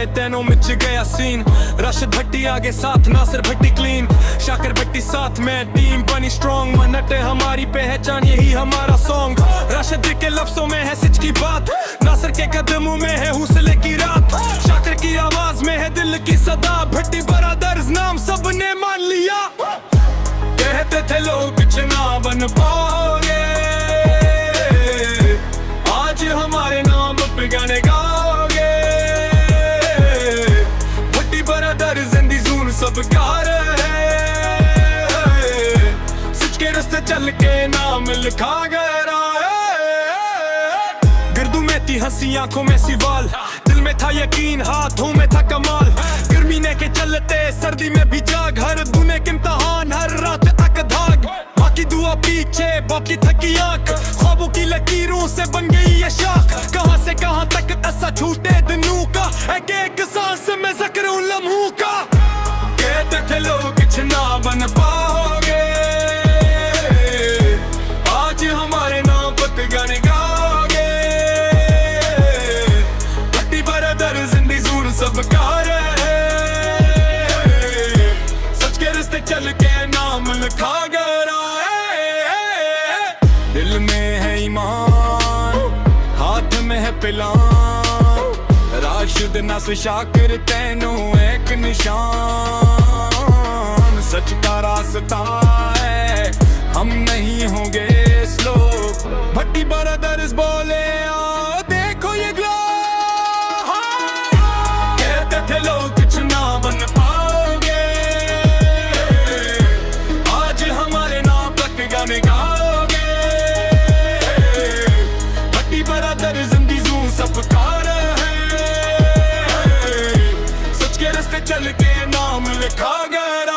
आए तेनों मिच गया सीन राशिद भट्टी आगे साथ नासिर भट्टी क्लीन शाकिर भट्टी साथ में टीम बनी स्ट्रॉन्ग मनटे हमारी पहचान यही हमारा सॉन्ग राशिद के लफ्जों में है सच की बात नासिर के कदमों में है हौसले की रात शाकिर की आवाज में है दिल की सदा भट्टी ब्रदर्स नाम सबने मान लिया कहते थे लोग कुछ ना बन पाओगे आज हमारे नाम पे गाने गाओगे भट्टी ब्रदर्स जिंदी जून सब गा रहे सच के रास्ते चल के नाम लिखा गया गिरदू में थी हंसी आंखों में सिवाल दिल में था यकीन हाथों में था कमाल गर्मी ने के चलते सर्दी में भी जाग हर दुने के इम्तहान हर रात अक धाग बाकी दुआ पीछे बाकी थकी आंख ख्वाबों की लकीरों से बन गई ये शाख कहां से कहां तक ऐसा छूटे दिनों का एक सांस में जिक्र उन लम्हों का कहते थे लोग कुछ ना बन पाओगे आज हमारे नाम पर गाने गाओगे भट्टी ब्रदर्स जिंदी जून सब गा रहे सच के रास्ते चल के नाम लिखा गया दिल में है ईमान हाथ में है पिलान राशिद नासिर शाकिर तेनों एक निशान सच का रास्ता है हम नहीं होंगे स्लो भट्टी ब्रदर्स बोले आओ देखो ये ग्लो कहते थे लोग कुछ ना बन पाओगे आज हमारे नाम तक गाने गाओगे भट्टी ब्रदर्स जिंदी जून सब गा रहे सच के रास्ते चल के नाम लिखा गया